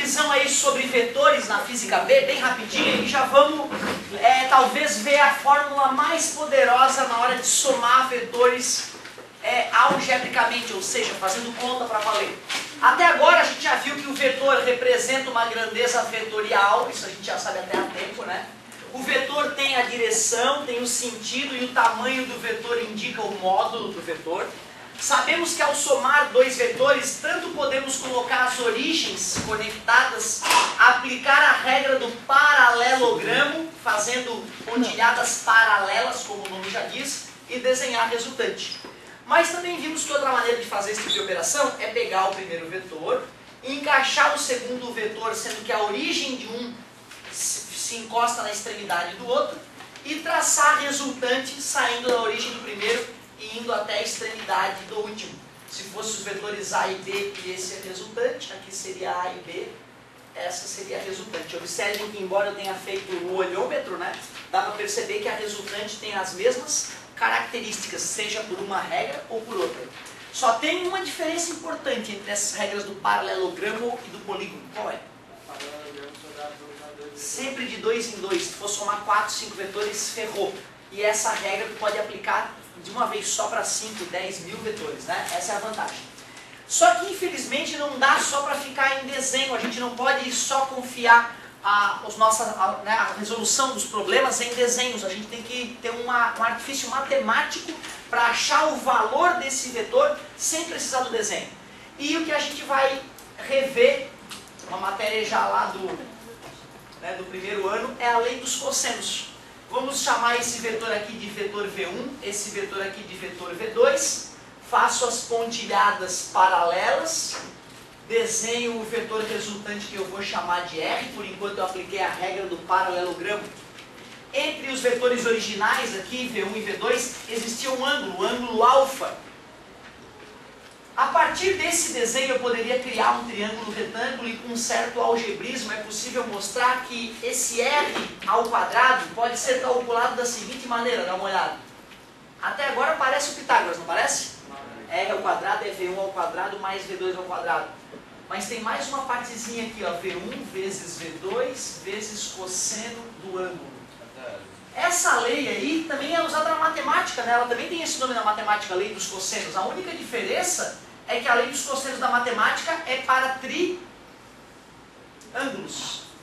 visão aí sobre vetores na física B, bem rapidinho, e já vamos talvez ver a fórmula mais poderosa na hora de somar vetores algebricamente, ou seja, fazendo conta para valer. Até agora a gente já viu que o vetor representa uma grandeza vetorial, isso a gente já sabe até há tempo, né? O vetor tem a direção, tem o sentido e o tamanho do vetor indica o módulo do vetor. Sabemos que ao somar dois vetores, tanto podemos colocar as origens conectadas, aplicar a regra do paralelogramo, fazendo pontilhadas paralelas, como o nome já diz, e desenhar a resultante. Mas também vimos que outra maneira de fazer esse tipo de operação é pegar o primeiro vetor, encaixar o segundo vetor, sendo que a origem de um se encosta na extremidade do outro, e traçar a resultante saindo da origem do primeiro e indo até a extremidade do último. Se fosse os vetores A e B, e esse é a resultante, aqui seria A e B, essa seria a resultante. Observem que, embora eu tenha feito o olhômetro, né, dá para perceber que a resultante tem as mesmas características, seja por uma regra ou por outra. Só tem uma diferença importante entre essas regras do paralelogramo e do polígono. Qual é? Sempre de 2 em 2. Se for somar 4, 5 vetores, ferrou. E essa regra tu pode aplicar de uma vez só para 5, 10 mil vetores, né? Essa é a vantagem. Só que, infelizmente, não dá só para ficar em desenho. A gente não pode só confiar a resolução dos problemas em desenhos. A gente tem que ter um artifício matemático para achar o valor desse vetor sem precisar do desenho. E o que a gente vai rever, uma matéria já lá do primeiro ano, é a lei dos cossenos. Vamos chamar esse vetor aqui de vetor V1, esse vetor aqui de vetor V2. Faço as pontilhadas paralelas, desenho o vetor resultante que eu vou chamar de R, por enquanto eu apliquei a regra do paralelogramo. Entre os vetores originais aqui, V1 e V2, existia um ângulo, o ângulo alfa. A partir desse desenho eu poderia criar um triângulo retângulo e com um certo algebrismo é possível mostrar que esse R ao quadrado pode ser calculado da seguinte maneira, dá uma olhada. Até agora parece o Pitágoras, não parece? R ao quadrado é V1 ao quadrado mais V2 ao quadrado. Mas tem mais uma partezinha aqui, ó, V1 vezes V2 vezes cosseno do ângulo. Essa lei aí também é usada na matemática, né? Ela também tem esse nome na matemática, a lei dos cossenos. A única diferença é que a lei dos cossenos da matemática é para triângulos,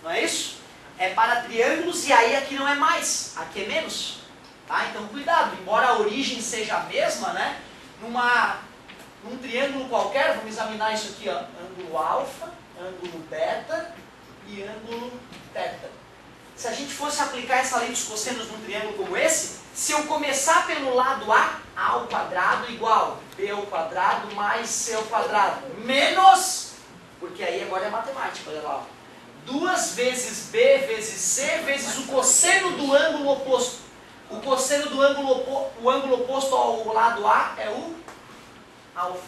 não é isso? É para triângulos e aí aqui não é mais, aqui é menos. Tá? Então cuidado, embora a origem seja a mesma, né? Num triângulo qualquer, vamos examinar isso aqui, ó, ângulo alfa, ângulo beta e ângulo teta. Se a gente fosse aplicar essa lei dos cossenos num triângulo como esse, se eu começar pelo lado A ao quadrado igual B ao quadrado mais C ao quadrado, menos, porque aí agora é matemática, olha lá, 2 vezes B vezes C vezes o cosseno do ângulo oposto. O cosseno do ângulo oposto ao lado A é o alfa,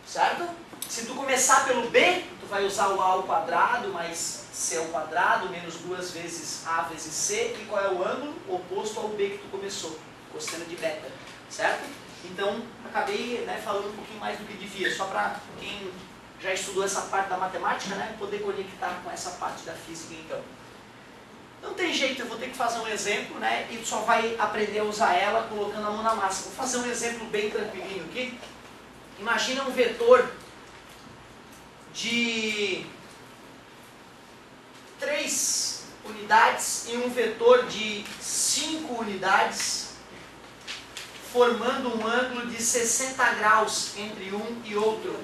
certo? Se tu começar pelo B, tu vai usar o A ao quadrado mais C ao quadrado menos 2 vezes A vezes C. E qual é o ângulo oposto ao B que tu começou? Cosseno de beta, certo? Então, acabei falando um pouquinho mais do que devia, só para quem já estudou essa parte da matemática, né, poder conectar com essa parte da física então. Não tem jeito, eu vou ter que fazer um exemplo, né, e tu só vai aprender a usar ela colocando a mão na massa. Vou fazer um exemplo bem tranquilinho aqui. Imagina um vetor de 3 unidades e um vetor de 5 unidades, formando um ângulo de 60 graus entre um e outro.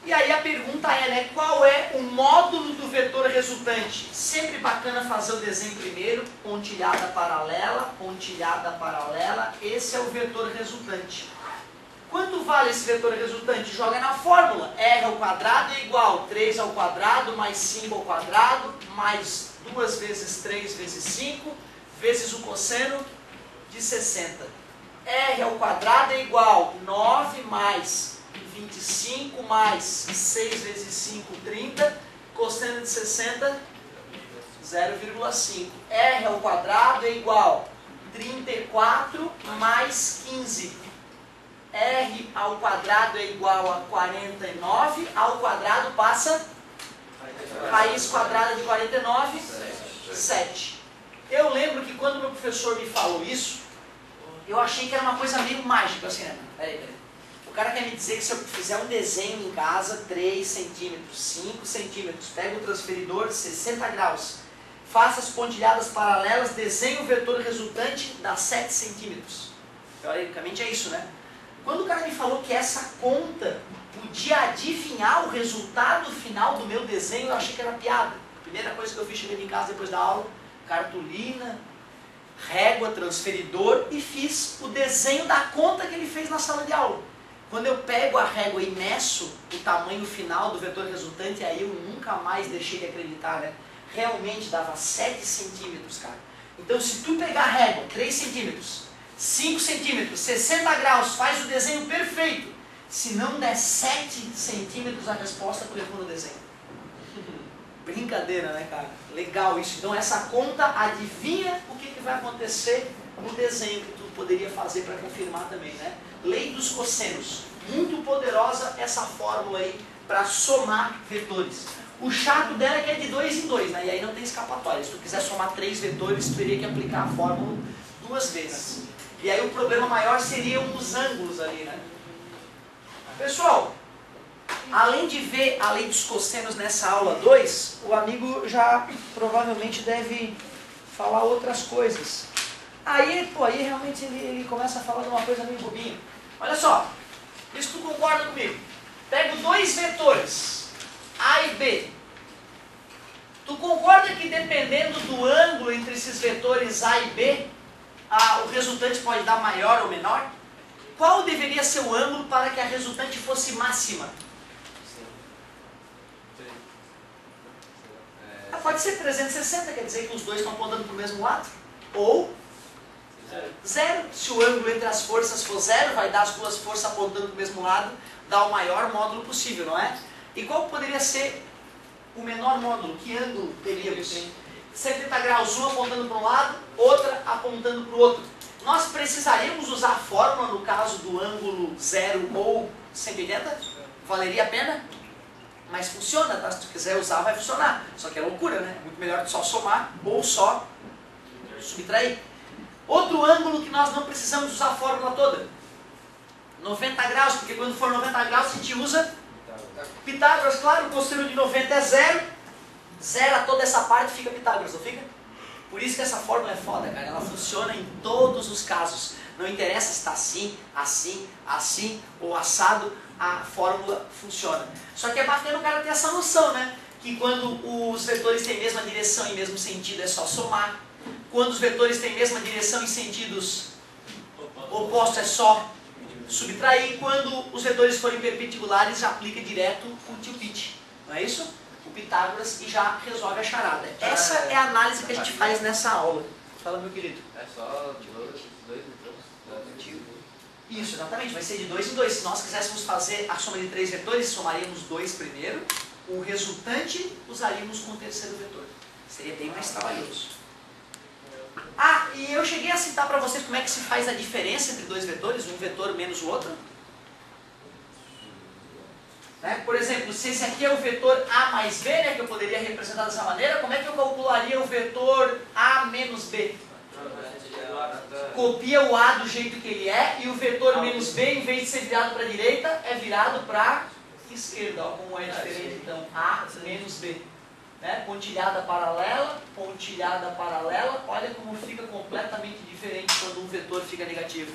E aí a pergunta é, né, qual é o módulo do vetor resultante? Sempre bacana fazer o desenho primeiro, pontilhada paralela, esse é o vetor resultante. Quanto vale esse vetor resultante? Joga na fórmula. R ao quadrado é igual a 3 ao quadrado mais 5 ao quadrado mais 2 vezes 3 vezes 5 vezes o cosseno de 60. R ao quadrado é igual a 9 mais 25 mais 6 vezes 5, 30. Cosseno de 60, 0,5. R ao quadrado é igual a 34 mais 15. R ao quadrado é igual a 49, ao quadrado passa Raiz quadrada de 49, 7. Eu lembro que quando meu professor me falou isso, eu achei que era uma coisa meio mágica, assim, né? Peraí. O cara quer me dizer que se eu fizer um desenho em casa, 3 centímetros, 5 centímetros, pego o transferidor, 60 graus, faça as pontilhadas paralelas, desenhe o vetor resultante, dá 7 centímetros. Teoricamente é isso, né? Quando o cara me falou que essa conta podia adivinhar o resultado final do meu desenho, eu achei que era piada. Primeira coisa que eu fiz chegando em casa depois da aula, cartolina, régua, transferidor, e fiz o desenho da conta que ele fez na sala de aula. Quando eu pego a régua e meço o tamanho final do vetor resultante, aí eu nunca mais deixei de acreditar, né? Realmente dava 7 centímetros, cara. Então se tu pegar a régua, 3 centímetros, 5 centímetros, 60 graus, faz o desenho perfeito. Se não der 7 centímetros a resposta, tu errou no desenho. Brincadeira, né, cara? Legal isso. Então essa conta adivinha o que vai acontecer no desenho que tu poderia fazer para confirmar também, né? Lei dos cossenos. Muito poderosa essa fórmula aí para somar vetores. O chato dela é que é de 2 em 2, né? E aí não tem escapatória. Se tu quiser somar 3 vetores, tu teria que aplicar a fórmula 2 vezes. E aí o problema maior seriam os ângulos ali, né? Pessoal, além de ver a lei dos cossenos nessa aula 2, o amigo já provavelmente deve falar outras coisas. Aí realmente ele começa a falar de uma coisa meio bobinha. Olha só, vê se tu concorda comigo. Pego 2 vetores, A e B. Tu concorda que dependendo do ângulo entre esses vetores A e B, o resultante pode dar maior ou menor? Qual deveria ser o ângulo para que a resultante fosse máxima? Pode ser 360, quer dizer que os dois estão apontando para o mesmo lado. Ou 0. Se o ângulo entre as forças for 0, vai dar as duas forças apontando para o mesmo lado, dá o maior módulo possível, não é? E qual poderia ser o menor módulo? Que ângulo teríamos? 70 graus, um apontando para um lado, outra apontando para o outro. Nós precisaríamos usar a fórmula no caso do ângulo 0 ou 180? Valeria a pena? Mas funciona, tá? Se tu quiser usar, vai funcionar. Só que é loucura, né? Muito melhor só somar ou só subtrair. Outro ângulo que nós não precisamos usar a fórmula toda. 90 graus, porque quando for 90 graus a gente usa Pitágoras, claro, o cosseno de 90 é 0. Zera toda essa parte e fica Pitágoras, não fica? Por isso que essa fórmula é foda, cara. Ela funciona em todos os casos. Não interessa se está assim, assim, assim ou assado, a fórmula funciona. Só que é bacana o cara ter essa noção, né? Que quando os vetores têm mesma direção e mesmo sentido é só somar. Quando os vetores têm mesma direção e sentidos opostos é só subtrair. Quando os vetores forem perpendiculares, já aplica direto o tio Pit. Não é isso? O Pitágoras e já resolve a charada. Essa é a análise que a gente faz nessa aula. Fala, meu querido. É só de 2 vetores? Isso, exatamente. Vai ser de 2 em 2. Se nós quiséssemos fazer a soma de 3 vetores, somaríamos 2 primeiro. O resultante usaríamos com o terceiro vetor. Seria bem mais trabalhoso. E eu cheguei a citar para vocês como é que se faz a diferença entre 2 vetores, um vetor menos o outro. Né? Por exemplo, se esse aqui é o vetor A mais B, né, que eu poderia representar dessa maneira, como é que eu calcularia o vetor A menos B? Copia o A do jeito que ele é e o vetor menos B, em vez de ser virado para a direita, é virado para a esquerda. Ó, como é diferente então, A menos B. Né? Pontilhada paralela, olha como fica completamente diferente quando um vetor fica negativo.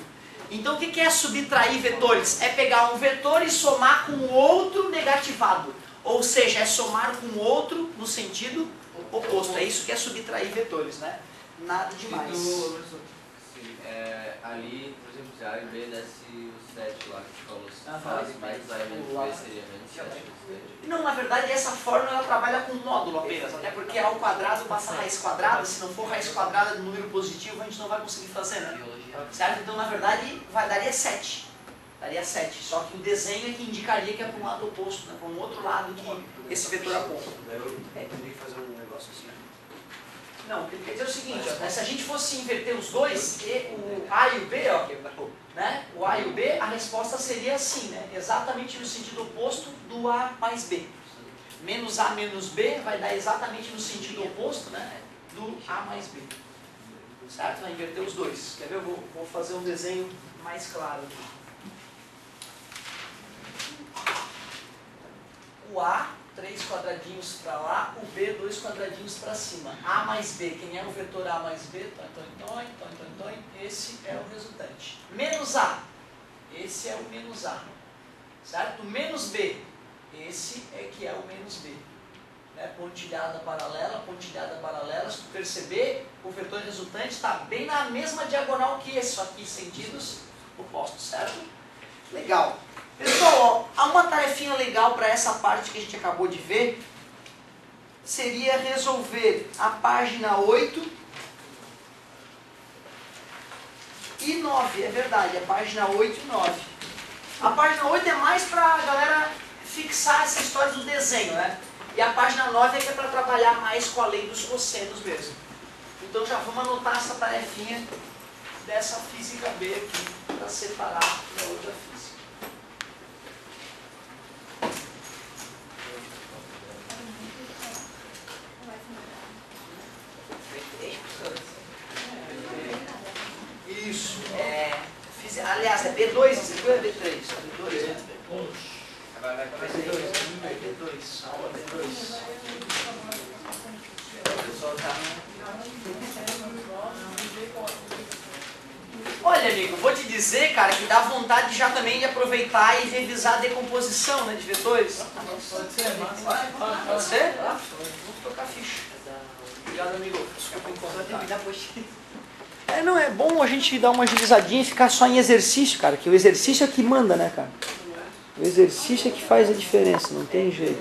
Então o que é subtrair vetores? É pegar um vetor e somar com o outro negativado. Ou seja, é somar com o outro no sentido oposto. É isso que é subtrair vetores, né? Nada demais. Ali, por exemplo, se A e B desce o 7 lá que tu falou, faz mais A e menos B seria menos 7. Não, na verdade essa fórmula ela trabalha com módulo apenas, até porque A ao quadrado passa a raiz quadrada, se não for raiz quadrada do número positivo a gente não vai conseguir fazer, né? Certo? Então na verdade daria 7. Daria 7, só que o desenho é que indicaria que é para um lado oposto, né? Para um outro lado que esse vetor aponta. Eu teria que fazer um negócio assim. Não, ele quer dizer o seguinte, ó, se a gente fosse inverter os dois, o A e o B, ó, né? O A e o B, a resposta seria assim, né? Exatamente no sentido oposto do A mais B. Menos A menos B vai dar exatamente no sentido oposto, né, do A mais B. Certo? Vai inverter os dois. Quer ver? Eu vou fazer um desenho mais claro aqui. O A, 3 quadradinhos para lá, o B, 2 quadradinhos para cima. A mais B, quem é o vetor A mais B? Esse é o resultante. Menos A, esse é o menos A. Certo? Menos B, esse é que é o menos B. Né? Pontilhada paralela, se tu perceber, o vetor resultante está bem na mesma diagonal que esse, só que em sentidos opostos, certo? Legal. Pessoal, ó, há uma tarefinha legal para essa parte que a gente acabou de ver, seria resolver a página 8 e 9, é verdade, a página 8 e 9. A página 8 é mais para a galera fixar essa história do desenho, né? E a página 9 é que é para trabalhar mais com a lei dos cossenos mesmo. Então já vamos anotar essa tarefinha dessa física B aqui, para separar da outra física. Isso, aliás, é B2, isso aqui é B3? B2, né? B2, aula B2. Olha, amigo, vou te dizer, cara, que dá vontade já também de aproveitar e revisar a decomposição, né, de vetores. Pode ser, mas... Pode ser? Vamos tocar ficha. Obrigado, amigo. Desculpa, enquanto terminar, poxa. Não, é bom a gente dar uma agilizadinha e ficar só em exercício, cara, que o exercício é que manda, né, cara? O exercício é que faz a diferença, não tem jeito.